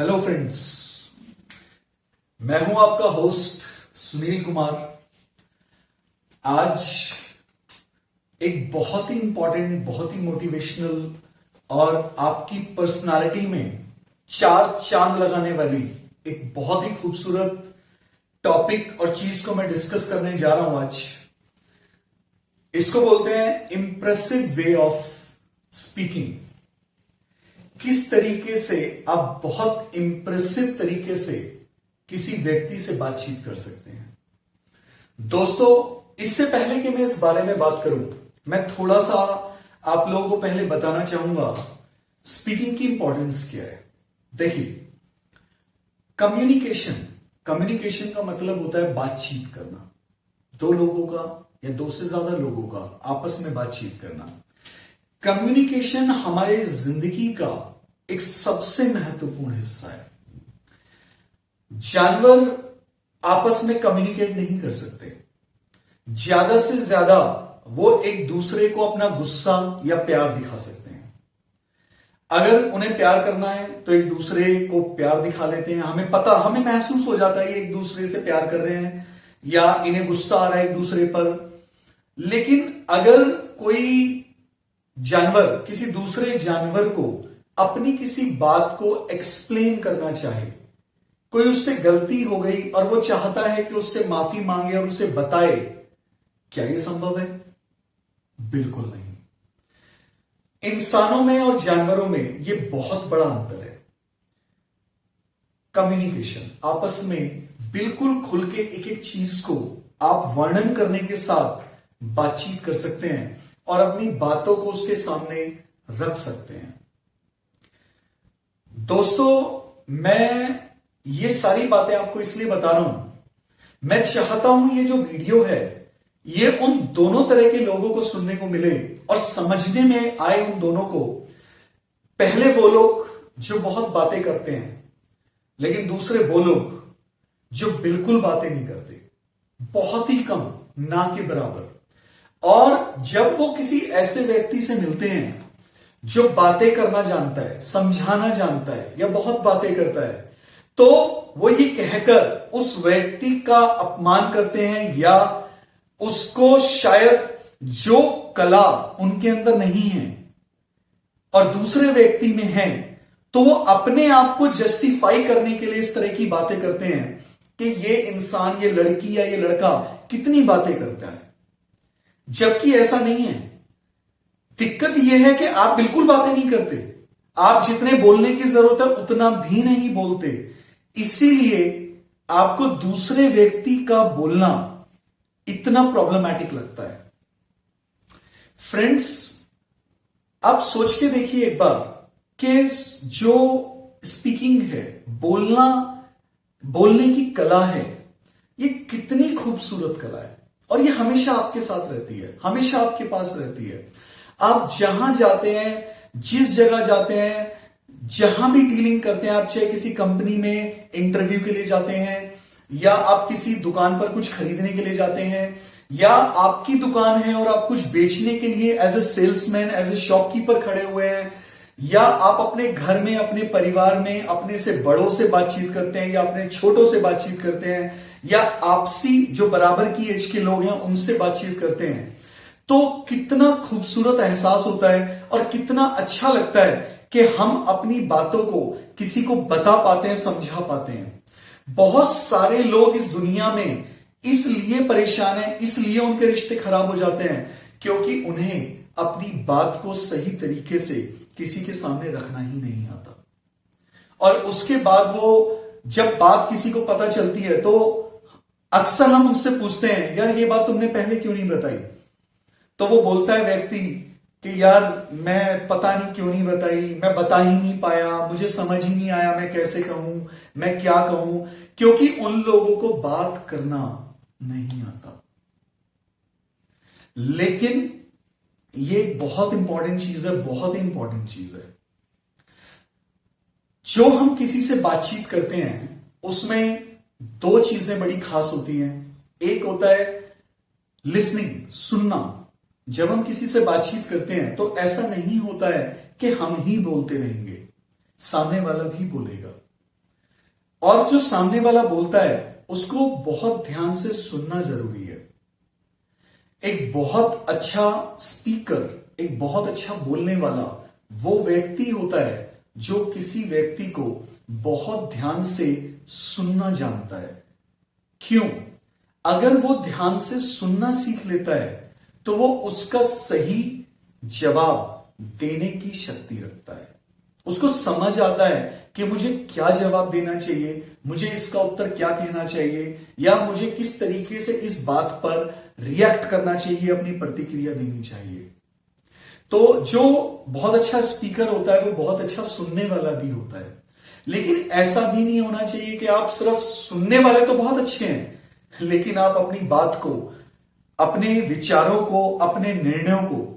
Hello friends, मैं हूं आपका होस्ट सुनील कुमार। आज एक बहुत ही इंपॉर्टेंट, बहुत ही मोटिवेशनल और आपकी पर्सनालिटी में चार चांद लगाने वाली एक बहुत ही खूबसूरत टॉपिक और चीज को मैं डिस्कस करने जा रहा हूं आज। इसको बोलते हैं इंप्रेसिव वे ऑफ स्पीकिंग। किस तरीके से आप बहुत इंप्रेसिव तरीके से किसी व्यक्ति से बातचीत कर सकते हैं। दोस्तों, इससे पहले कि मैं इस बारे में बात करूं, मैं थोड़ा सा आप लोगों को पहले बताना चाहूंगा स्पीकिंग की इंपॉर्टेंस क्या है। देखिए, कम्युनिकेशन का मतलब होता है बातचीत करना, दो लोगों का या दो से ज्यादा लोगों का आपस में बातचीत करना। कम्युनिकेशन हमारे जिंदगी का एक सबसे महत्वपूर्ण हिस्सा है। जानवर आपस में कम्युनिकेट नहीं कर सकते। ज्यादा से ज्यादा वो एक दूसरे को अपना गुस्सा या प्यार दिखा सकते हैं। अगर उन्हें प्यार करना है तो एक दूसरे को प्यार दिखा लेते हैं। हमें महसूस हो जाता है एक दूसरे से प्यार कर रहे हैं या इन्हें गुस्सा आ रहा है एक दूसरे पर। लेकिन अगर कोई जानवर किसी दूसरे जानवर को अपनी किसी बात को एक्सप्लेन करना चाहे, कोई उससे गलती हो गई और वो चाहता है कि उससे माफी मांगे और उसे बताए, क्या यह संभव है? बिल्कुल नहीं। इंसानों में और जानवरों में यह बहुत बड़ा अंतर है। कम्युनिकेशन, आपस में बिल्कुल खुल के एक एक चीज को आप वर्णन करने के साथ बातचीत कर सकते हैं और अपनी बातों को उसके सामने रख सकते हैं। दोस्तों, मैं ये सारी बातें आपको इसलिए बता रहा हूं, मैं चाहता हूं ये जो वीडियो है ये उन दोनों तरह के लोगों को सुनने को मिले और समझने में आए उन दोनों को। पहले वो लोग जो बहुत बातें करते हैं, लेकिन दूसरे वो लोग जो बिल्कुल बातें नहीं करते, बहुत ही कम, ना के बराबर। और जब वो किसी ऐसे व्यक्ति से मिलते हैं जो बातें करना जानता है, समझाना जानता है या बहुत बातें करता है, तो वो ये कहकर उस व्यक्ति का अपमान करते हैं या उसको शायद जो कला उनके अंदर नहीं है और दूसरे व्यक्ति में है, तो वो अपने आप को जस्टिफाई करने के लिए इस तरह की बातें करते हैं कि ये इंसान, ये लड़की या ये लड़का कितनी बातें करता है, जबकि ऐसा नहीं है। दिक्कत यह है कि आप बिल्कुल बातें नहीं करते। आप जितने बोलने की जरूरत है उतना भी नहीं बोलते। इसीलिए आपको दूसरे व्यक्ति का बोलना इतना प्रॉब्लमैटिक लगता है। फ्रेंड्स, आप सोच के देखिए एक बार कि जो स्पीकिंग है, बोलने की कला है, ये कितनी खूबसूरत कला है और ये हमेशा आपके साथ रहती है, हमेशा आपके पास रहती है। आप जहां जाते हैं, जिस जगह जाते हैं, जहां भी डीलिंग करते हैं, आप चाहे किसी कंपनी में इंटरव्यू के लिए जाते हैं या आप किसी दुकान पर कुछ खरीदने के लिए जाते हैं या आपकी दुकान है और आप कुछ बेचने के लिए as a salesman, as a shopkeeper खड़े हुए हैं, या आप अपने घर में, अपने परिवार में अपने से बड़ों से बातचीत करते हैं या अपने छोटों से बातचीत करते हैं या आपसी जो बराबर की एज के लोग हैं उनसे बातचीत करते हैं, तो कितना खूबसूरत एहसास होता है और कितना अच्छा लगता है कि हम अपनी बातों को किसी को बता पाते हैं, समझा पाते हैं। बहुत सारे लोग इस दुनिया में इसलिए परेशान हैं, इसलिए उनके रिश्ते खराब हो जाते हैं क्योंकि उन्हें अपनी बात को सही तरीके से किसी के सामने रखना ही नहीं आता। और उसके बाद वो जब बात किसी को पता चलती है तो अक्सर हम उससे पूछते हैं, यार ये बात तुमने पहले क्यों नहीं बताई? तो वो बोलता है व्यक्ति कि यार मैं पता नहीं क्यों नहीं बताई, मैं बता ही नहीं पाया, मुझे समझ ही नहीं आया मैं कैसे कहूं, मैं क्या कहूं, क्योंकि उन लोगों को बात करना नहीं आता। लेकिन ये बहुत इंपॉर्टेंट चीज है, बहुत ही इंपॉर्टेंट चीज है। जो हम किसी से बातचीत करते हैं उसमें दो चीजें बड़ी खास होती हैं। एक होता है लिसनिंग, सुनना। जब हम किसी से बातचीत करते हैं तो ऐसा नहीं होता है कि हम ही बोलते रहेंगे, सामने वाला भी बोलेगा। और जो सामने वाला बोलता है उसको बहुत ध्यान से सुनना जरूरी है। एक बहुत अच्छा स्पीकर, एक बहुत अच्छा बोलने वाला वो व्यक्ति होता है जो किसी व्यक्ति को बहुत ध्यान से सुनना जानता है। क्यों? अगर वो ध्यान से सुनना सीख लेता है तो वो उसका सही जवाब देने की शक्ति रखता है। उसको समझ आता है कि मुझे क्या जवाब देना चाहिए, मुझे इसका उत्तर क्या कहना चाहिए, या मुझे किस तरीके से इस बात पर रिएक्ट करना चाहिए, अपनी प्रतिक्रिया देनी चाहिए। तो जो बहुत अच्छा स्पीकर होता है वो बहुत अच्छा सुनने वाला भी होता है। लेकिन ऐसा भी नहीं होना चाहिए कि आप सिर्फ सुनने वाले तो बहुत अच्छे हैं, लेकिन आप अपनी बात को, अपने विचारों को, अपने निर्णयों को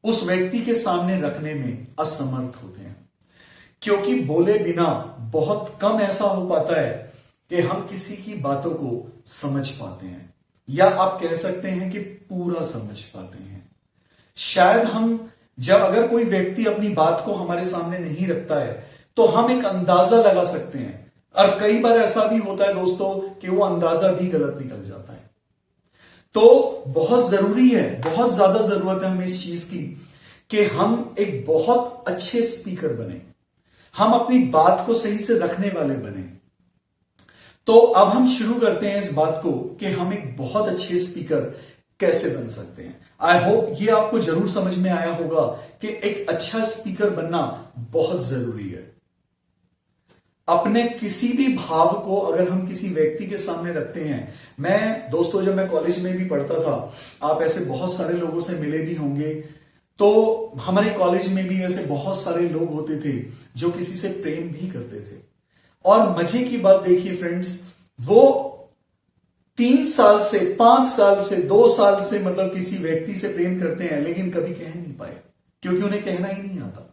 उस व्यक्ति के सामने रखने में असमर्थ होते हैं। क्योंकि बोले बिना बहुत कम ऐसा हो पाता है कि हम किसी की बातों को समझ पाते हैं, या आप कह सकते हैं कि पूरा समझ पाते हैं। शायद हम जब अगर कोई व्यक्ति अपनी बात को हमारे सामने नहीं रखता है तो हम एक अंदाजा लगा सकते हैं, और कई बार ऐसा भी होता है दोस्तों कि वो अंदाजा भी गलत निकल जाता है। तो बहुत जरूरी है, बहुत ज्यादा जरूरत है हमें इस चीज की कि हम एक बहुत अच्छे स्पीकर बने, हम अपनी बात को सही से रखने वाले बने। तो अब हम शुरू करते हैं इस बात को कि हम एक बहुत अच्छे स्पीकर कैसे बन सकते हैं। आई होप ये आपको जरूर समझ में आया होगा कि एक अच्छा स्पीकर बनना बहुत जरूरी है। अपने किसी भी भाव को अगर हम किसी व्यक्ति के सामने रखते हैं, मैं दोस्तों जब मैं कॉलेज में भी पढ़ता था, आप ऐसे बहुत सारे लोगों से मिले भी होंगे, तो हमारे कॉलेज में भी ऐसे बहुत सारे लोग होते थे जो किसी से प्रेम भी करते थे। और मजे की बात देखिए फ्रेंड्स, वो 3 साल से, 5 साल से, 2 साल से मतलब किसी व्यक्ति से प्रेम करते हैं, लेकिन कभी कह नहीं पाए क्योंकि उन्हें कहना ही नहीं आता।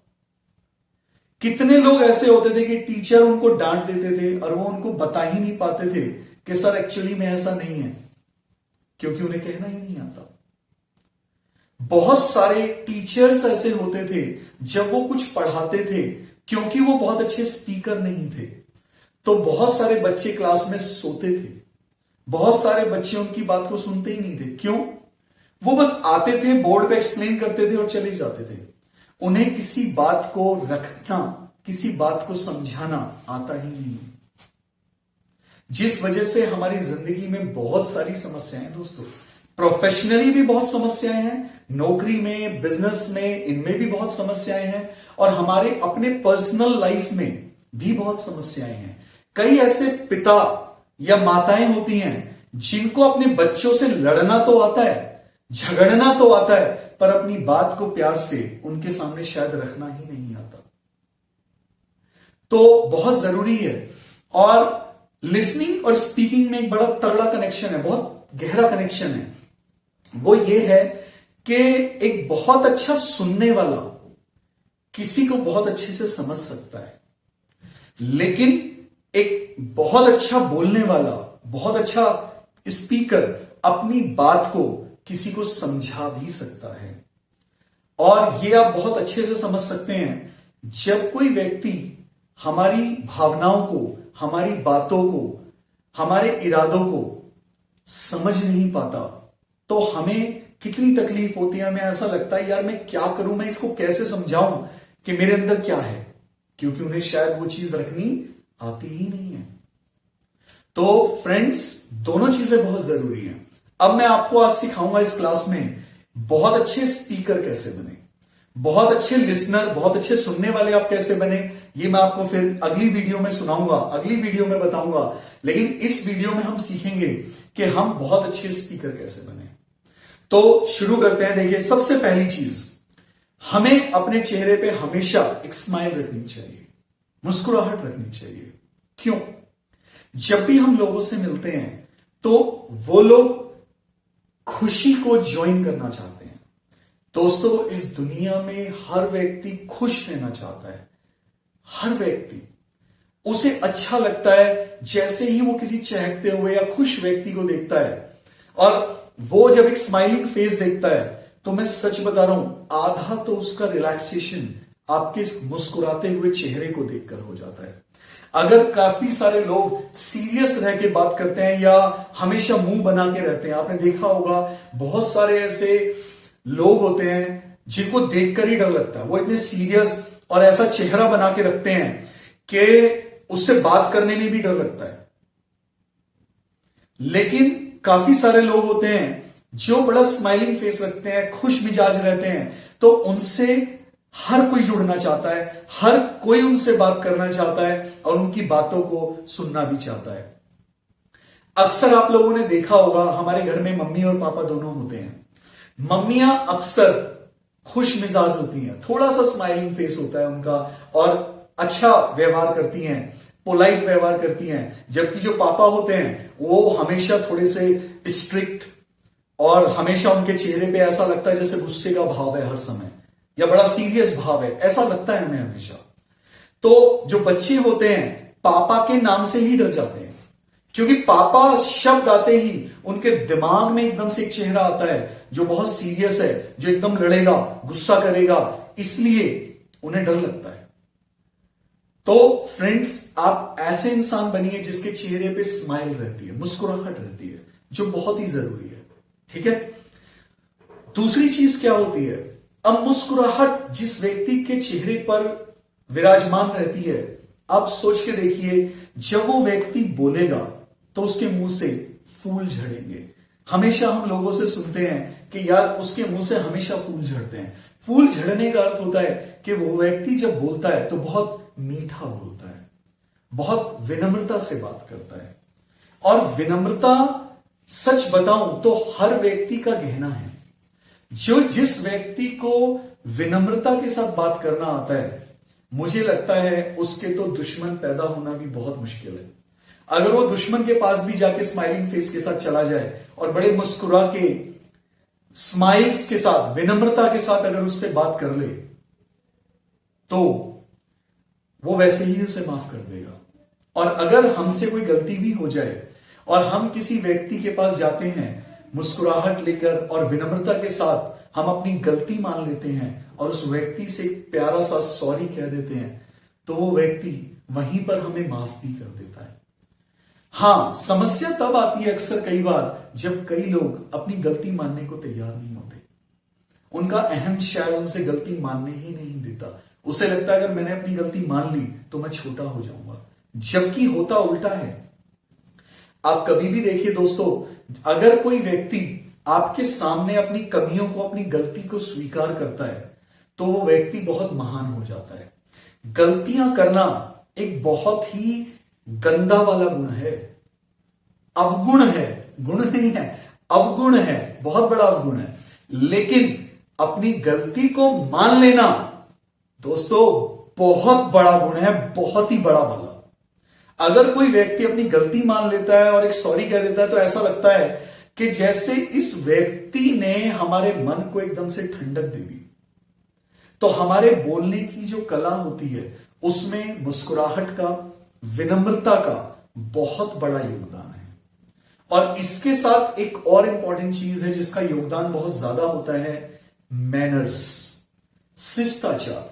कितने लोग ऐसे होते थे कि टीचर उनको डांट देते थे और वो उनको बता ही नहीं पाते थे कि सर एक्चुअली में ऐसा नहीं है, क्योंकि उन्हें कहना ही नहीं आता। बहुत सारे टीचर्स ऐसे होते थे जब वो कुछ पढ़ाते थे, क्योंकि वो बहुत अच्छे स्पीकर नहीं थे, तो बहुत सारे बच्चे क्लास में सोते थे, बहुत सारे बच्चे उनकी बात को सुनते ही नहीं थे। क्यों? वो बस आते थे, बोर्ड पे एक्सप्लेन करते थे और चले जाते थे। उन्हें किसी बात को रखना, किसी बात को समझाना आता ही नहीं, जिस वजह से हमारी जिंदगी में बहुत सारी समस्याएं हैं दोस्तों। प्रोफेशनली भी बहुत समस्याएं हैं, नौकरी में, बिजनेस में, इनमें भी बहुत समस्याएं हैं, और हमारे अपने पर्सनल लाइफ में भी बहुत समस्याएं हैं। कई ऐसे पिता या माताएं होती हैं जिनको अपने बच्चों से लड़ना तो आता है, झगड़ना तो आता है, पर अपनी बात को प्यार से उनके सामने शायद रखना ही नहीं आता। तो बहुत जरूरी है। और लिसनिंग और स्पीकिंग में एक बड़ा तगड़ा कनेक्शन है, बहुत गहरा कनेक्शन है। वो ये है कि एक बहुत अच्छा सुनने वाला किसी को बहुत अच्छे से समझ सकता है, लेकिन एक बहुत अच्छा बोलने वाला, बहुत अच्छा स्पीकर अपनी बात को किसी को समझा भी सकता है। और ये आप बहुत अच्छे से समझ सकते हैं जब कोई व्यक्ति हमारी भावनाओं को, हमारी बातों को, हमारे इरादों को समझ नहीं पाता, तो हमें कितनी तकलीफ होती है। हमें ऐसा लगता है यार मैं क्या करूं, मैं इसको कैसे समझाऊं कि मेरे अंदर क्या है, क्योंकि उन्हें शायद वो चीज रखनी आती ही नहीं है। तो फ्रेंड्स, दोनों चीजें बहुत जरूरी हैं। अब मैं आपको आज सिखाऊंगा इस क्लास में बहुत अच्छे स्पीकर कैसे बने, बहुत अच्छे लिसनर, बहुत अच्छे सुनने वाले आप कैसे बने। ये मैं आपको फिर अगली वीडियो में सुनाऊंगा, अगली वीडियो में बताऊंगा। लेकिन इस वीडियो में हम सीखेंगे कि हम बहुत अच्छे स्पीकर कैसे बने। तो शुरू करते हैं। देखिए, सबसे पहली चीज, हमें अपने चेहरे पे हमेशा एक स्माइल रखनी चाहिए, मुस्कुराहट रखनी चाहिए। क्यों? जब भी हम लोगों से मिलते हैं तो वो लोग खुशी को ज्वाइन करना चाहते हैं। दोस्तों, इस दुनिया में हर व्यक्ति खुश रहना चाहता है। हर व्यक्ति, उसे अच्छा लगता है जैसे ही वो किसी चहकते हुए या खुश व्यक्ति को देखता है, और वो जब एक स्माइलिंग फेस देखता है तो मैं सच बता रहा हूं, आधा तो उसका रिलैक्सेशन आपके इस मुस्कुराते हुए चेहरे को देखकर हो जाता है। अगर काफी सारे लोग सीरियस रह के बात करते हैं या हमेशा मुंह बना के रहते हैं, आपने देखा होगा बहुत सारे ऐसे लोग होते हैं जिनको देखकर ही डर लगता है। वो इतने सीरियस और ऐसा चेहरा बना के रखते हैं कि उससे बात करने में भी डर लगता है। लेकिन काफी सारे लोग होते हैं जो बड़ा स्माइलिंग फेस रखते हैं, खुश मिजाज रहते हैं, तो उनसे हर कोई जुड़ना चाहता है, हर कोई उनसे बात करना चाहता है और उनकी बातों को सुनना भी चाहता है। अक्सर आप लोगों ने देखा होगा हमारे घर में मम्मी और पापा दोनों होते हैं। मम्मियां अक्सर खुश मिजाज होती हैं, थोड़ा सा स्माइलिंग फेस होता है उनका और अच्छा व्यवहार करती हैं, पोलाइट व्यवहार करती हैं। जबकि जो पापा होते हैं वो हमेशा थोड़े से स्ट्रिक्ट और हमेशा उनके चेहरे पे ऐसा लगता है जैसे गुस्से का भाव है हर समय या बड़ा सीरियस भाव है, ऐसा लगता है हमें हमेशा। तो जो बच्चे होते हैं पापा के नाम से ही डर जाते हैं, क्योंकि पापा शब्द आते ही उनके दिमाग में एकदम से एक चेहरा आता है जो बहुत सीरियस है, जो एकदम लड़ेगा, गुस्सा करेगा, इसलिए उन्हें डर लगता है। तो फ्रेंड्स, आप ऐसे इंसान बनिए जिसके चेहरे पे स्माइल रहती है, मुस्कुराहट रहती है, जो बहुत ही जरूरी है। ठीक है। दूसरी चीज क्या होती है, अब मुस्कुराहट जिस व्यक्ति के चेहरे पर विराजमान रहती है, आप सोच के देखिए जब वो व्यक्ति बोलेगा तो उसके मुंह से फूल झड़ेंगे। हमेशा हम लोगों से सुनते हैं कि यार उसके मुंह से हमेशा फूल झड़ते हैं। फूल झड़ने का अर्थ होता है कि वो व्यक्ति जब बोलता है तो बहुत मीठा बोलता है, बहुत विनम्रता से बात करता है। और विनम्रता, सच बताऊं तो हर व्यक्ति का गहना है। जो जिस व्यक्ति को विनम्रता के साथ बात करना आता है, मुझे लगता है उसके तो दुश्मन पैदा होना भी बहुत मुश्किल है। अगर वो दुश्मन के पास भी जाके स्माइलिंग फेस के साथ चला जाए और बड़े मुस्कुरा के स्माइल्स के साथ, विनम्रता के साथ अगर उससे बात कर ले, तो वो वैसे ही उसे माफ कर देगा। और अगर हमसे कोई गलती भी हो जाए और हम किसी व्यक्ति के पास जाते हैं मुस्कुराहट लेकर और विनम्रता के साथ हम अपनी गलती मान लेते हैं और उस व्यक्ति से प्यारा सा सॉरी कह देते हैं, तो वो व्यक्ति वहीं पर हमें माफ भी कर देता है। हां, समस्या तब आती है अक्सर कई बार जब कई लोग अपनी गलती मानने को तैयार नहीं होते। उनका अहम शायद उनसे गलती मानने ही नहीं देता। उसे लगता है अगर मैंने अपनी गलती मान ली तो मैं छोटा हो जाऊंगा, जबकि होता उल्टा है। आप कभी भी देखिए दोस्तों, अगर कोई व्यक्ति आपके सामने अपनी कमियों को, अपनी गलती को स्वीकार करता है, तो वो व्यक्ति बहुत महान हो जाता है। गलतियां करना एक बहुत ही गंदा वाला गुण है, अवगुण है, गुण नहीं है, अवगुण है, बहुत बड़ा अवगुण है। लेकिन अपनी गलती को मान लेना दोस्तों बहुत बड़ा गुण है, बहुत ही बड़ा वाला। अगर कोई व्यक्ति अपनी गलती मान लेता है और एक सॉरी कह देता है, तो ऐसा लगता है कि जैसे इस व्यक्ति ने हमारे मन को एकदम से ठंडक दे दी। तो हमारे बोलने की जो कला होती है उसमें मुस्कुराहट का, विनम्रता का बहुत बड़ा योगदान है। और इसके साथ एक और इंपॉर्टेंट चीज है जिसका योगदान बहुत ज्यादा होता है, मैनर्स, शिष्टाचार।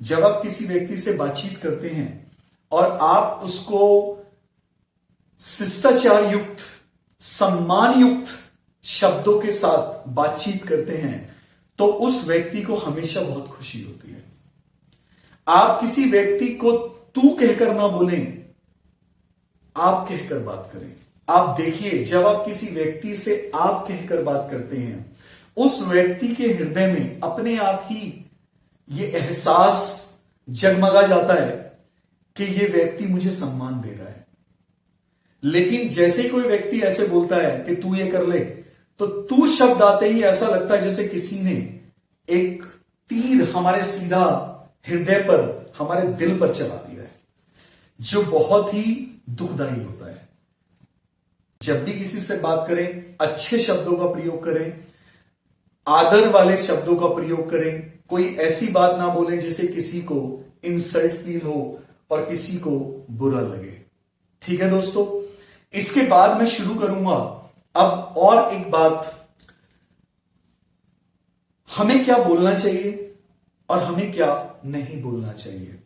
जब आप किसी व्यक्ति से बातचीत करते हैं और आप उसको शिष्टाचार युक्त, सम्मान युक्त शब्दों के साथ बातचीत करते हैं, तो उस व्यक्ति को हमेशा बहुत खुशी होती है। आप किसी व्यक्ति को तू कहकर ना बोलें, आप कहकर बात करें। आप देखिए, जब आप किसी व्यक्ति से आप कहकर बात करते हैं, उस व्यक्ति के हृदय में अपने आप ही ये एहसास जगमगा जाता है कि ये व्यक्ति मुझे सम्मान दे रहा है। लेकिन जैसे कोई व्यक्ति ऐसे बोलता है कि तू ये कर ले, तो तू शब्द आते ही ऐसा लगता है जैसे किसी ने एक तीर हमारे सीधा हृदय पर, हमारे दिल पर चला दिया है, जो बहुत ही दुखदाई होता है। जब भी किसी से बात करें, अच्छे शब्दों का प्रयोग करें, आदर वाले शब्दों का प्रयोग करें। कोई ऐसी बात ना बोलें जिसे किसी को इंसल्ट फील हो और किसी को बुरा लगे। ठीक है दोस्तों, इसके बाद मैं शुरू करूंगा अब और एक बात, हमें क्या बोलना चाहिए और हमें क्या नहीं बोलना चाहिए।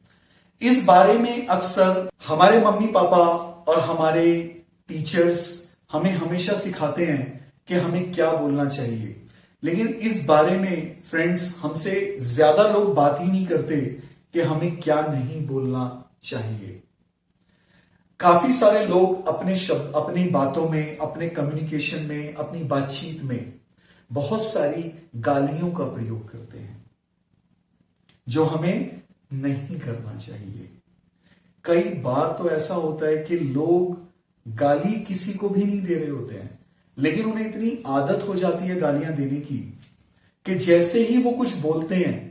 इस बारे में अक्सर हमारे मम्मी पापा और हमारे टीचर्स हमें हमेशा सिखाते हैं कि हमें क्या बोलना चाहिए, लेकिन इस बारे में फ्रेंड्स हमसे ज्यादा लोग बात ही नहीं करते कि हमें क्या नहीं बोलना चाहिए। काफी सारे लोग अपने शब्द, अपनी बातों में, अपने कम्युनिकेशन में, अपनी बातचीत में बहुत सारी गालियों का प्रयोग करते हैं जो हमें नहीं करना चाहिए। कई बार तो ऐसा होता है कि लोग गाली किसी को भी नहीं दे रहे होते हैं, लेकिन उन्हें इतनी आदत हो जाती है गालियां देने की कि जैसे ही वो कुछ बोलते हैं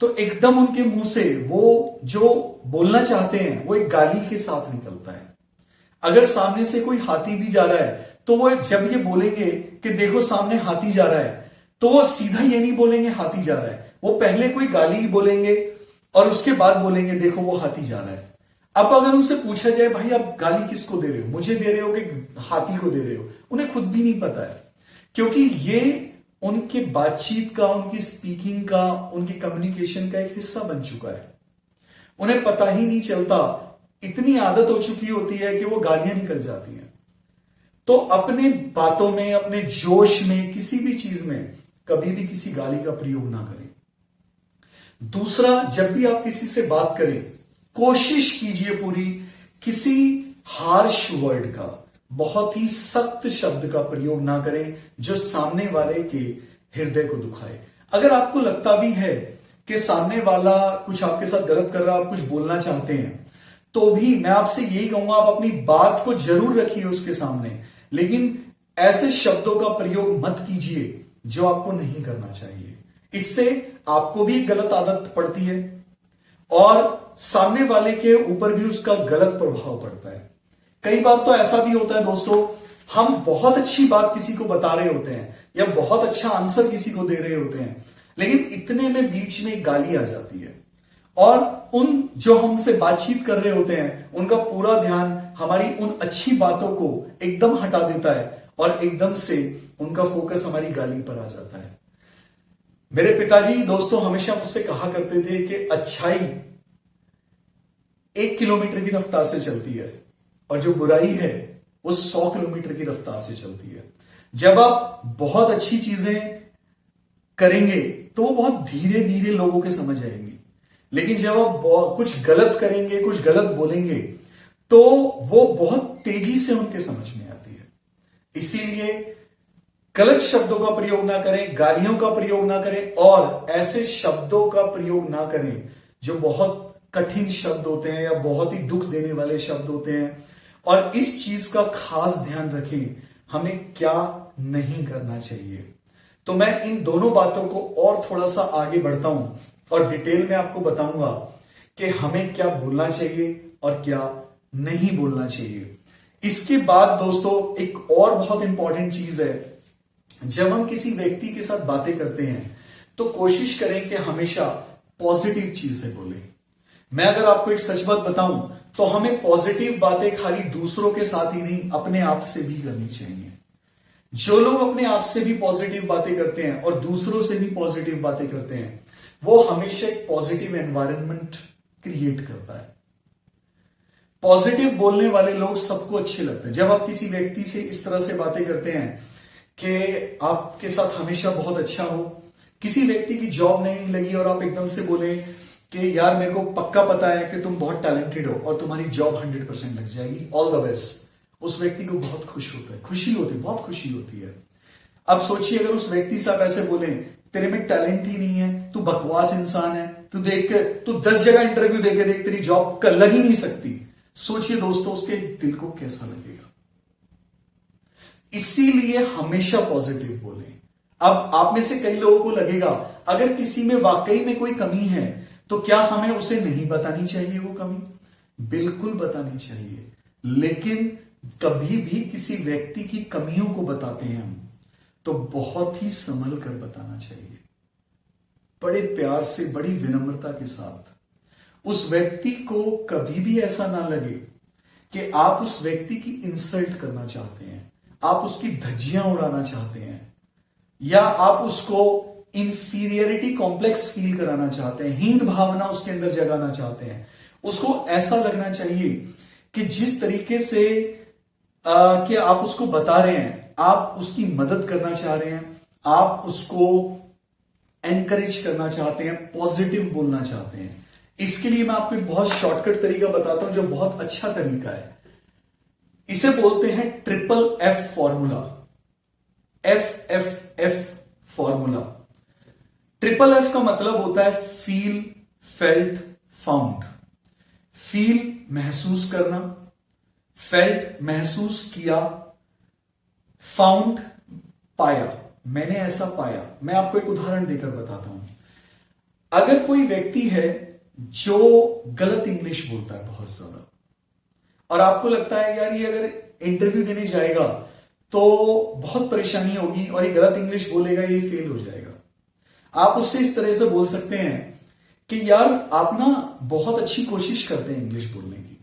तो एकदम उनके मुंह से वो जो बोलना चाहते हैं वो एक गाली के साथ निकलता है। अगर सामने से कोई हाथी भी जा रहा है तो वो जब ये बोलेंगे कि देखो सामने हाथी जा रहा है, तो वो सीधा ये नहीं बोलेंगे हाथी जा रहा है, वो पहले कोई गाली ही बोलेंगे और उसके बाद बोलेंगे देखो वो हाथी जा रहा है। अब अगर उनसे पूछा जाए भाई आप गाली किसको दे रहे हो, मुझे दे रहे हो कि हाथी को दे रहे हो, उन्हें खुद भी नहीं पता है, क्योंकि ये उनके बातचीत का, उनकी स्पीकिंग का, उनकी कम्युनिकेशन का एक हिस्सा बन चुका है। उन्हें पता ही नहीं चलता, इतनी आदत हो चुकी होती है कि वो गालियां निकल जाती हैं। तो अपने बातों में, अपने जोश में, किसी भी चीज में कभी भी किसी गाली का प्रयोग ना करें। दूसरा, जब भी आप किसी से बात करें कोशिश कीजिए पूरी किसी हार्श वर्ड का, बहुत ही सख्त शब्द का प्रयोग ना करें जो सामने वाले के हृदय को दुखाए। अगर आपको लगता भी है कि सामने वाला कुछ आपके साथ गलत कर रहा है, आप कुछ बोलना चाहते हैं, तो भी मैं आपसे यही कहूंगा आप अपनी बात को जरूर रखिए उसके सामने, लेकिन ऐसे शब्दों का प्रयोग मत कीजिए जो आपको नहीं करना चाहिए। इससे आपको भी गलत आदत पड़ती है और सामने वाले के ऊपर भी उसका गलत प्रभाव पड़ता है। कई बार तो ऐसा भी होता है दोस्तों, हम बहुत अच्छी बात किसी को बता रहे होते हैं या बहुत अच्छा आंसर किसी को दे रहे होते हैं, लेकिन इतने में बीच में गाली आ जाती है और उन जो हमसे बातचीत कर रहे होते हैं उनका पूरा ध्यान हमारी उन अच्छी बातों को एकदम हटा देता है और एकदम से उनका फोकस हमारी गाली पर आ जाता है। मेरे पिताजी दोस्तों हमेशा मुझसे कहा करते थे कि अच्छाई 1 किलोमीटर की रफ्तार से चलती है और जो बुराई है वो 100 किलोमीटर की रफ्तार से चलती है। जब आप बहुत अच्छी चीजें करेंगे तो वो बहुत धीरे धीरे लोगों के समझ आएंगी, लेकिन जब आप कुछ गलत करेंगे, कुछ गलत बोलेंगे, तो वो बहुत तेजी से उनके समझ में आती है। इसीलिए गलत शब्दों का प्रयोग ना करें, गालियों का प्रयोग ना करें और ऐसे शब्दों का प्रयोग ना करें जो बहुत कठिन शब्द होते हैं या बहुत ही दुख देने वाले शब्द होते हैं। और इस चीज का खास ध्यान रखें, हमें क्या नहीं करना चाहिए। तो मैं इन दोनों बातों को और थोड़ा सा आगे बढ़ता हूं और डिटेल में आपको बताऊंगा कि हमें क्या बोलना चाहिए और क्या नहीं बोलना चाहिए। इसके बाद दोस्तों एक और बहुत इंपॉर्टेंट चीज है, जब हम किसी व्यक्ति के साथ बातें करते हैं तो कोशिश करें कि हमेशा पॉजिटिव चीजें बोलें। मैं अगर आपको एक सच बात बताऊं तो हमें पॉजिटिव बातें खाली दूसरों के साथ ही नहीं, अपने आप से भी करनी चाहिए। जो लोग अपने आप से भी पॉजिटिव बातें करते हैं और दूसरों से भी पॉजिटिव बातें करते हैं, वो हमेशा एक पॉजिटिव एनवायरनमेंट क्रिएट करता है। पॉजिटिव बोलने वाले लोग सबको अच्छे लगते हैं। जब आप किसी व्यक्ति से इस तरह से बातें करते हैं कि आपके साथ हमेशा बहुत अच्छा हो, किसी व्यक्ति की जॉब नहीं लगी और आप एकदम से बोले कि यार मेरे को पक्का पता है कि तुम बहुत टैलेंटेड हो और तुम्हारी जॉब 100% लग जाएगी, ऑल द बेस्ट, उस व्यक्ति को बहुत खुश होता है, खुशी होती है, बहुत खुशी होती है। अब सोचिए अगर उस व्यक्ति से आप ऐसे बोले तेरे में टैलेंट ही नहीं है, तू बकवास इंसान है, तू देख के तू 10 जगह इंटरव्यू देके देख तेरी जॉब लग ही नहीं सकती, सोचिए दोस्तों उसके दिल को कैसा लगेगा। इसीलिए हमेशा पॉजिटिव बोलें। अब आप में से कई लोगों को लगेगा अगर किसी में वाकई में कोई कमी है तो क्या हमें उसे नहीं बतानी चाहिए वो कमी? बिल्कुल बतानी चाहिए, लेकिन कभी भी किसी व्यक्ति की कमियों को बताते हैं हम तो बहुत ही संभल कर बताना चाहिए, बड़े प्यार से, बड़ी विनम्रता के साथ। उस व्यक्ति को कभी भी ऐसा ना लगे कि आप उस व्यक्ति की इंसल्ट करना चाहते हैं, आप उसकी धज्जियां उड़ाना चाहते हैं या आप उसको इंफीरियरिटी कॉम्प्लेक्स फील कराना चाहते हैं, हीन भावना उसके अंदर जगाना चाहते हैं। उसको ऐसा लगना चाहिए कि जिस तरीके से कि आप उसको बता रहे हैं, आप उसकी मदद करना चाह रहे हैं, आप उसको एनकरेज करना चाहते हैं, पॉजिटिव बोलना चाहते हैं। इसके लिए मैं आपको एक बहुत शॉर्टकट तरीका बताता हूं जो बहुत अच्छा तरीका है। इसे बोलते हैं triple F formula. F F F formula. Triple F का मतलब होता है फील, फेल्ट, फाउंड। फील महसूस करना, फेल्ट महसूस किया, फाउंड पाया, मैंने ऐसा पाया। मैं आपको एक उदाहरण देकर बताता हूं। अगर कोई व्यक्ति है जो गलत इंग्लिश बोलता है बहुत ज्यादा, और आपको लगता है यार ये अगर इंटरव्यू देने जाएगा तो बहुत परेशानी होगी और ये गलत इंग्लिश बोलेगा, ये फेल हो जाएगा, आप उससे इस तरह से बोल सकते हैं कि यार आप ना बहुत अच्छी कोशिश करते हैं इंग्लिश बोलने की,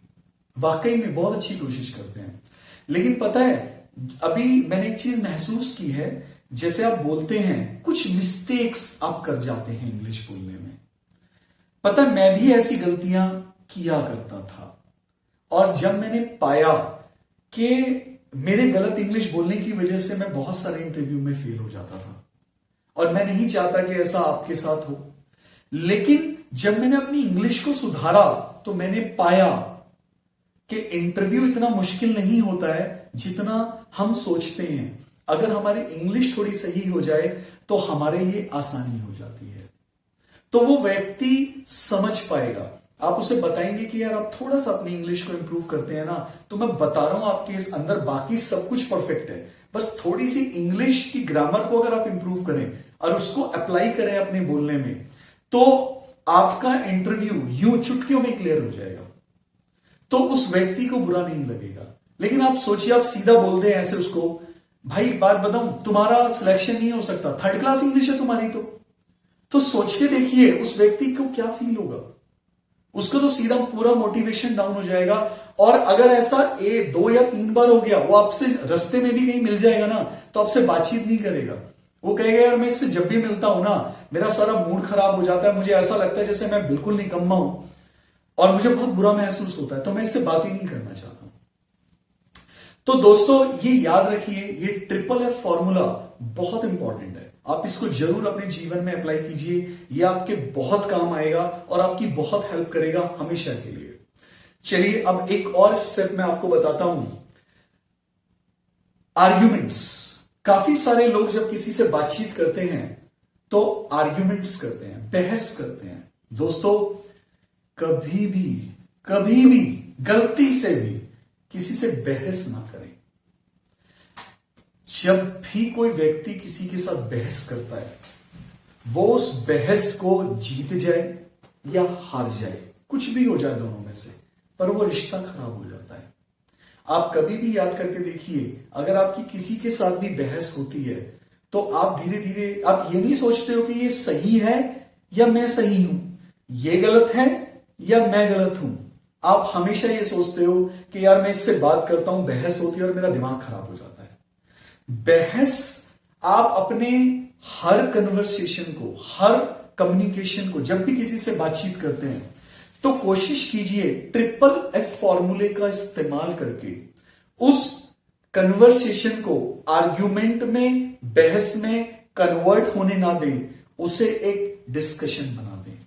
वाकई में बहुत अच्छी कोशिश करते हैं, लेकिन पता है अभी मैंने एक चीज महसूस की है, जैसे आप बोलते हैं कुछ मिस्टेक्स आप कर जाते हैं इंग्लिश बोलने में। पता है मैं भी ऐसी गलतियां किया करता था, और जब मैंने पाया कि मेरे गलत इंग्लिश बोलने की वजह से मैं बहुत सारे इंटरव्यू में फेल हो जाता था, और मैं नहीं चाहता कि ऐसा आपके साथ हो, लेकिन जब मैंने अपनी इंग्लिश को सुधारा तो मैंने पाया कि इंटरव्यू इतना मुश्किल नहीं होता है जितना हम सोचते हैं। अगर हमारी इंग्लिश थोड़ी सही हो जाए तो हमारे लिए आसानी हो जाती है। तो वो व्यक्ति समझ पाएगा। आप उसे बताएंगे कि यार आप थोड़ा सा अपनी इंग्लिश को इंप्रूव करते हैं ना, तो मैं बता रहा हूं आपके इस अंदर बाकी सब कुछ परफेक्ट है, बस थोड़ी सी इंग्लिश की ग्रामर को अगर आप इंप्रूव करें और उसको अप्लाई करें अपने बोलने में, तो आपका इंटरव्यू यूं चुटकियों में क्लियर हो जाएगा। तो उस व्यक्ति को बुरा नहीं लगेगा। लेकिन आप सोचिए, आप सीधा बोल दें ऐसे उसको, भाई एक बात बताऊं, तुम्हारा सिलेक्शन नहीं हो सकता, थर्ड क्लास इंग्लिश है तुम्हारी। तो सोच के देखिए उस व्यक्ति को क्या फील होगा। उसको तो सीधा पूरा मोटिवेशन डाउन हो जाएगा। और अगर ऐसा 2 या 3 बार हो गया, वो आपसे रास्ते में भी कहीं मिल जाएगा ना, तो आपसे बातचीत नहीं करेगा। वो कहेगा यार मैं इससे जब भी मिलता हूं ना मेरा सारा मूड खराब हो जाता है, मुझे ऐसा लगता है जैसे मैं बिल्कुल निकम्मा हूं और मुझे बहुत बुरा महसूस होता है, तो मैं इससे बात ही नहीं करना चाहता हूं। तो दोस्तों ये याद रखिए, ये ट्रिपल एफ फॉर्मूला बहुत इंपॉर्टेंट है। आप इसको जरूर अपने जीवन में अप्लाई कीजिए, ये आपके बहुत काम आएगा और आपकी बहुत हेल्प करेगा हमेशा के लिए। चलिए अब एक और स्टेप मैं आपको बताता हूं, आर्ग्यूमेंट्स। काफी सारे लोग जब किसी से बातचीत करते हैं तो आर्ग्यूमेंट्स करते हैं, बहस करते हैं। दोस्तों कभी भी गलती से भी किसी से बहस ना करें। जब भी कोई व्यक्ति किसी के साथ बहस करता है, वो उस बहस को जीत जाए या हार जाए, कुछ भी हो जाए दोनों में से, पर वो रिश्ता खराब हो जाता है। आप कभी भी याद करके देखिए, अगर आपकी किसी के साथ भी बहस होती है तो आप धीरे धीरे आप ये नहीं सोचते हो कि ये सही है या मैं सही हूं, ये गलत है या मैं गलत हूं। आप हमेशा ये सोचते हो कि यार मैं इससे बात करता हूं, बहस होती है और मेरा दिमाग खराब हो जाता है। बहस आप अपने हर कन्वर्सेशन को, हर कम्युनिकेशन को, जब भी किसी से बातचीत करते हैं तो कोशिश कीजिए ट्रिपल एफ फॉर्मूले का इस्तेमाल करके उस कन्वर्सेशन को आर्ग्यूमेंट में, बहस में कन्वर्ट होने ना दें, उसे एक डिस्कशन बना दें।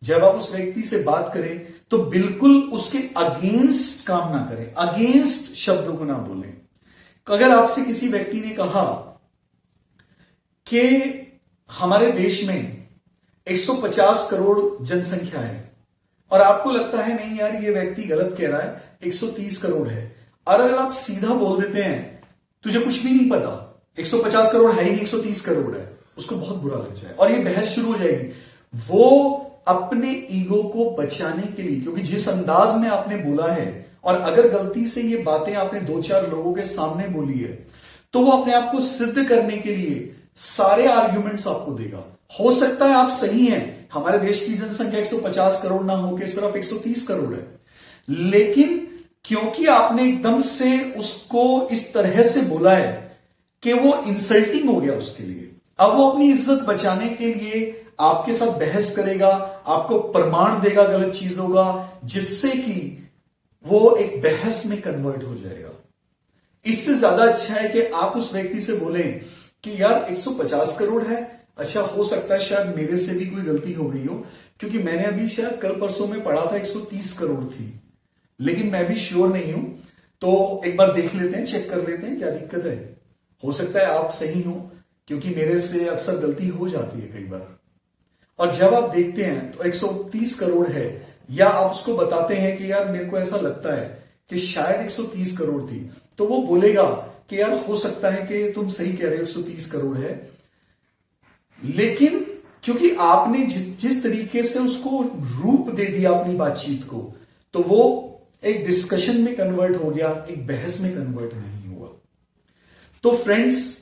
जब आप उस व्यक्ति से बात करें तो बिल्कुल उसके अगेंस्ट काम ना करें, अगेंस्ट शब्दों को ना बोलें। अगर आपसे किसी व्यक्ति ने कहा कि हमारे देश में 150 करोड़ जनसंख्या है और आपको लगता है नहीं यार ये व्यक्ति गलत कह रहा है, 130 करोड़ है, और अगर आप सीधा बोल देते हैं तुझे कुछ भी नहीं पता, 150 करोड़ है ही नहीं, 130 करोड़ है, उसको बहुत बुरा लग जाए और ये बहस शुरू हो जाएगी। वो अपने ईगो को बचाने के लिए, क्योंकि जिस अंदाज में आपने बोला है, और अगर गलती से ये बातें आपने 2-4 लोगों के सामने बोली है, तो वो अपने आप को सिद्ध करने के लिए सारे आर्ग्यूमेंट्स आपको देगा। हो सकता है आप सही हैं, हमारे देश की जनसंख्या 150 करोड़ ना होकर सिर्फ 130 करोड़ है, लेकिन क्योंकि आपने एकदम से उसको इस तरह से बोला है कि वो इंसल्टिंग हो गया उसके लिए, अब वो अपनी इज्जत बचाने के लिए आपके साथ बहस करेगा, आपको प्रमाण देगा गलत चीजों का, जिससे कि वो एक बहस में कन्वर्ट हो जाएगा। इससे ज्यादा अच्छा है कि आप उस व्यक्ति से बोलें कि यार 150 करोड़ है, अच्छा हो सकता है शायद मेरे से भी कोई गलती हो गई हो, क्योंकि मैंने अभी शायद कल परसों में पढ़ा था 130 करोड़ थी, लेकिन मैं भी श्योर नहीं हूं, तो एक बार देख लेते हैं, चेक कर लेते हैं क्या दिक्कत है। हो सकता है आप सही हो, क्योंकि मेरे से अक्सर गलती हो जाती है कई बार। और जब आप देखते हैं तो 130 करोड़ है, या आप उसको बताते हैं कि यार मेरे को ऐसा लगता है कि शायद 130 करोड़ थी, तो वो बोलेगा कि यार हो सकता है कि तुम सही कह रहे हो 130 करोड़ है, लेकिन क्योंकि आपने जिस तरीके से उसको रूप दे दिया अपनी बातचीत को, तो वो एक डिस्कशन में कन्वर्ट हो गया, एक बहस में कन्वर्ट नहीं हुआ। तो फ्रेंड्स,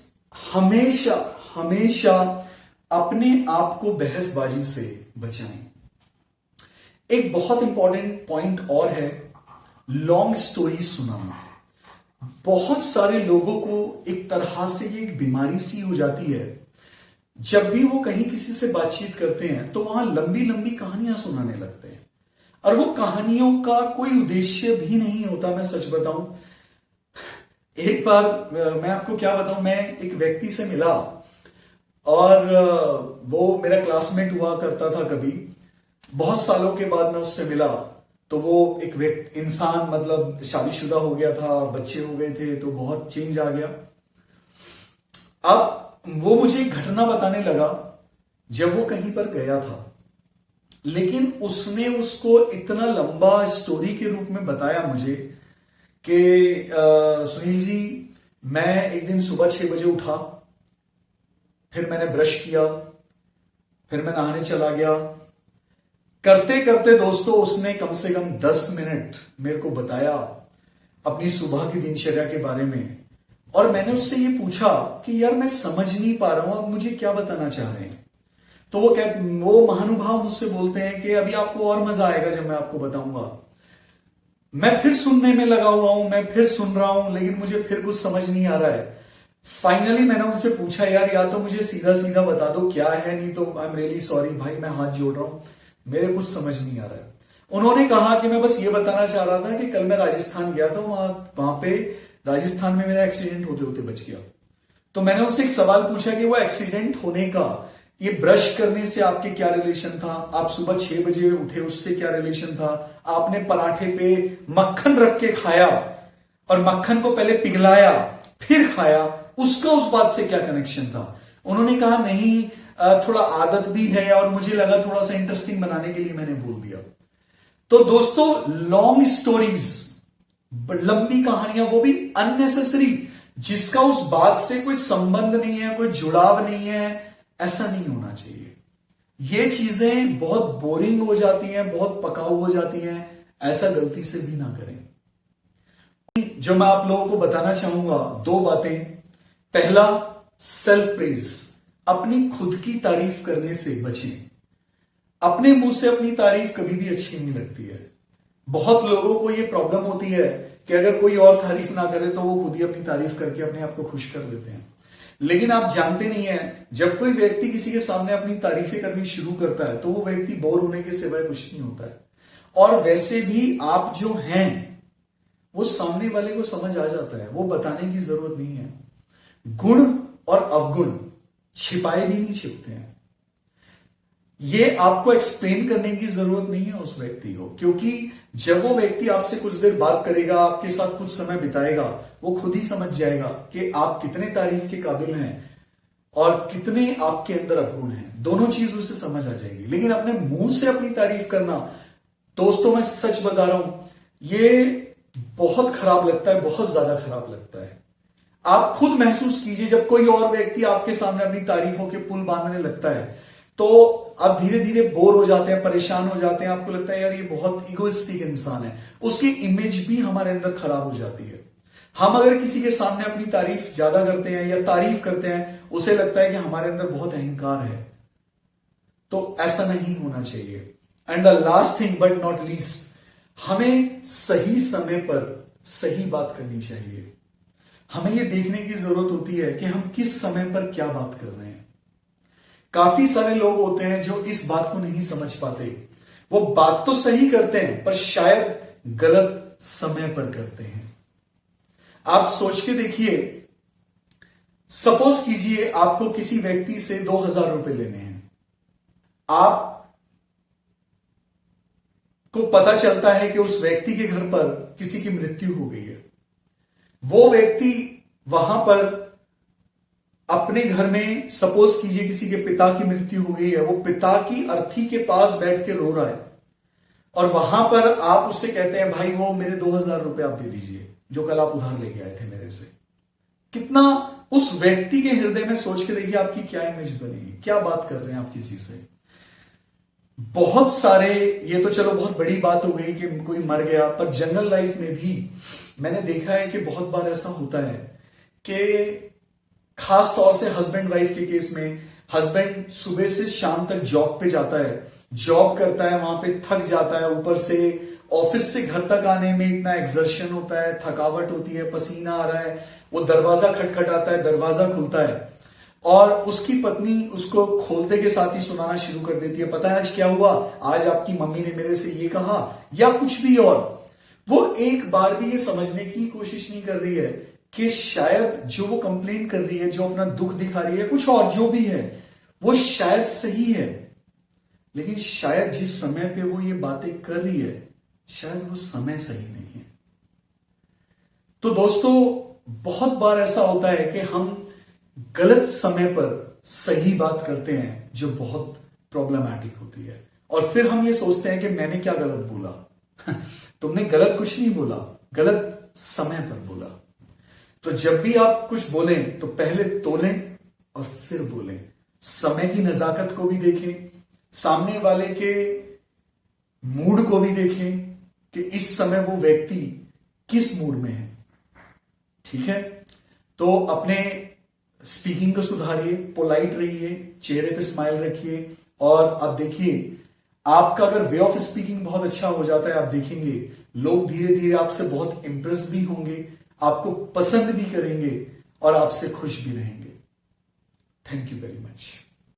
हमेशा हमेशा अपने आप को बहसबाजी से बचाएं। एक बहुत इंपॉर्टेंट पॉइंट और है, लॉन्ग स्टोरी सुनाना। बहुत सारे लोगों को एक तरह से ये एक बीमारी सी हो जाती है, जब भी वो कहीं किसी से बातचीत करते हैं तो वहां लंबी लंबी कहानियां सुनाने लगते हैं, और वो कहानियों का कोई उद्देश्य भी नहीं होता। मैं सच बताऊं, एक बार मैं आपको क्या बताऊं, मैं एक व्यक्ति से मिला और वो मेरा क्लासमेट हुआ करता था कभी, बहुत सालों के बाद मैं उससे मिला, तो वो एक व्यक्ति इंसान, मतलब शादीशुदा हो गया था, बच्चे हो गए थे, तो बहुत चेंज आ गया। अब वो मुझे एक घटना बताने लगा जब वो कहीं पर गया था, लेकिन उसने उसको इतना लंबा स्टोरी के रूप में बताया मुझे कि सुनील जी, मैं एक दिन सुबह 6 बजे उठा, फिर मैंने ब्रश किया, फिर मैं नहाने चला गया। करते करते दोस्तों उसने कम से कम 10 मिनट मेरे को बताया अपनी सुबह की दिनचर्या के बारे में, और मैंने उससे ये पूछा कि यार मैं समझ नहीं पा रहा हूं, आप मुझे क्या बताना चाह रहे हैं। तो वो महानुभाव मुझसे बोलते हैं कि अभी आपको और मजा आएगा जब मैं आपको बताऊंगा। मैं फिर सुनने में लगा हुआ हूं, मैं फिर सुन रहा हूं, लेकिन मुझे फिर कुछ समझ नहीं आ रहा है। फाइनली मैंने उनसे पूछा, यार या तो मुझे सीधा सीधा बता दो क्या है, नहीं तो आई एम रियली सॉरी भाई, मैं हाथ जोड़ रहा हूं, मेरे कुछ समझ नहीं आ रहा है। उन्होंने कहा कि मैं बस ये बताना चाह रहा था कि कल मैं राजस्थान गया था, वहां पे राजस्थान में मेरा एक्सीडेंट होते होते बच गया। तो मैंने उनसे एक सवाल पूछा कि वो एक्सीडेंट होने का, ये ब्रश करने से आपके क्या रिलेशन था, आप सुबह 6 बजे उठे उससे क्या रिलेशन था, आपने पराठे पे मक्खन रख के खाया और मक्खन को पहले पिघलाया फिर खाया, उसका उस बात से क्या कनेक्शन था। उन्होंने कहा नहीं, थोड़ा आदत भी है, और मुझे लगा थोड़ा सा इंटरेस्टिंग बनाने के लिए मैंने बोल दिया। तो दोस्तों, लॉन्ग स्टोरीज, लंबी कहानियां, वो भी अननेसेसरी, जिसका उस बात से कोई संबंध नहीं है, कोई जुड़ाव नहीं है, ऐसा नहीं होना चाहिए। ये चीजें बहुत बोरिंग हो जाती हैं, बहुत पकाऊ हो जाती हैं, ऐसा गलती से भी ना करें। जो मैं आप लोगों को बताना चाहूंगा, 2 बातें। पहला, सेल्फ प्रेज, अपनी खुद की तारीफ करने से बचें। अपने मुंह से अपनी तारीफ कभी भी अच्छी नहीं लगती है। बहुत लोगों को यह प्रॉब्लम होती है कि अगर कोई और तारीफ ना करे तो वो खुद ही अपनी तारीफ करके अपने आप को खुश कर लेते हैं। लेकिन आप जानते नहीं है, जब कोई व्यक्ति किसी के सामने अपनी तारीफें करनी शुरू करता है तो वो व्यक्ति बोर होने के सिवाय कुछ नहीं होता है। और वैसे भी आप जो हैं वो सामने वाले को समझ आ जाता है, वो बताने की जरूरत नहीं है। गुण और अवगुण छिपाए भी नहीं छिपते हैं। ये आपको एक्सप्लेन करने की जरूरत नहीं है उस व्यक्ति को, क्योंकि जब वो व्यक्ति आपसे कुछ देर बात करेगा, आपके साथ कुछ समय बिताएगा, वो खुद ही समझ जाएगा कि आप कितने तारीफ के काबिल हैं और कितने आपके अंदर अवगुण हैं। दोनों चीज उसे समझ आ जाएगी। लेकिन अपने मुंह से अपनी तारीफ करना, दोस्तों मैं सच बता रहा हूं, ये बहुत खराब लगता है, बहुत ज्यादा खराब लगता है। आप खुद महसूस कीजिए, जब कोई और व्यक्ति आपके सामने अपनी तारीफों के पुल बांधने लगता है तो आप धीरे धीरे बोर हो जाते हैं, परेशान हो जाते हैं। आपको लगता है यार ये बहुत इगोइस्टिक इंसान है, उसकी इमेज भी हमारे अंदर खराब हो जाती है। हम अगर किसी के सामने अपनी तारीफ ज्यादा करते हैं या तारीफ करते हैं, उसे लगता है कि हमारे अंदर बहुत अहंकार है। तो ऐसा नहीं होना चाहिए। And the last thing but not least, हमें सही समय पर सही बात करनी चाहिए। हमें यह देखने की जरूरत होती है कि हम किस समय पर क्या बात कर रहे हैं। काफी सारे लोग होते हैं जो इस बात को नहीं समझ पाते। वो बात तो सही करते हैं पर शायद गलत समय पर करते हैं। आप सोच के देखिए, सपोज कीजिए आपको किसी व्यक्ति से 2000 रुपए लेने हैं। आप को पता चलता है कि उस व्यक्ति के घर पर किसी की मृत्यु हो गई है। वो व्यक्ति वहां पर अपने घर में, सपोज कीजिए किसी के पिता की मृत्यु हो गई है, वो पिता की अर्थी के पास बैठ के रो रहा है और वहां पर आप उससे कहते हैं भाई वो मेरे 2000 रुपए आप दे दीजिए जो कल आप उधार लेके आए थे मेरे से। कितना उस व्यक्ति के हृदय में, सोच के देखिए आपकी क्या इमेज बनेगी, क्या बात कर रहे हैं आप किसी से। बहुत सारे, ये तो चलो बहुत बड़ी बात हो गई कि कोई मर गया, पर जनरल लाइफ में भी मैंने देखा है कि बहुत बार ऐसा होता है कि खास तौर से हस्बैंड वाइफ के केस में, हस्बैंड सुबह से शाम तक जॉब पे जाता है, जॉब करता है, वहां पे थक जाता है, ऊपर से ऑफिस से घर तक आने में इतना एक्सर्शन होता है, थकावट होती है, पसीना आ रहा है, वो दरवाजा खटखटाता है, दरवाजा खुलता है और उसकी पत्नी उसको खोलते के साथ ही सुनाना शुरू कर देती है, पता है आज क्या हुआ, आज आपकी मम्मी ने मेरे से ये कहा या कुछ भी। और वो एक बार भी ये समझने की कोशिश नहीं कर रही है कि शायद जो वो कंप्लेन कर रही है, जो अपना दुख दिखा रही है, कुछ और जो भी है वो शायद सही है, लेकिन शायद जिस समय पे वो ये बातें कर रही है शायद वो समय सही नहीं है। तो दोस्तों, बहुत बार ऐसा होता है कि हम गलत समय पर सही बात करते हैं जो बहुत प्रॉब्लमैटिक होती है और फिर हम ये सोचते हैं कि मैंने क्या गलत बोला। तुमने गलत कुछ नहीं बोला, गलत समय पर बोला। तो जब भी आप कुछ बोलें तो पहले तोलें और फिर बोलें। समय की नजाकत को भी देखें, सामने वाले के मूड को भी देखें कि इस समय वो व्यक्ति किस मूड में है। ठीक है, तो अपने स्पीकिंग को सुधारिए, पोलाइट रहिए, चेहरे पे स्माइल रखिए और आप देखिए आपका अगर वे ऑफ स्पीकिंग बहुत अच्छा हो जाता है, आप देखेंगे लोग धीरे धीरे आपसे बहुत इंप्रेस भी होंगे, आपको पसंद भी करेंगे और आपसे खुश भी रहेंगे। Thank you very much.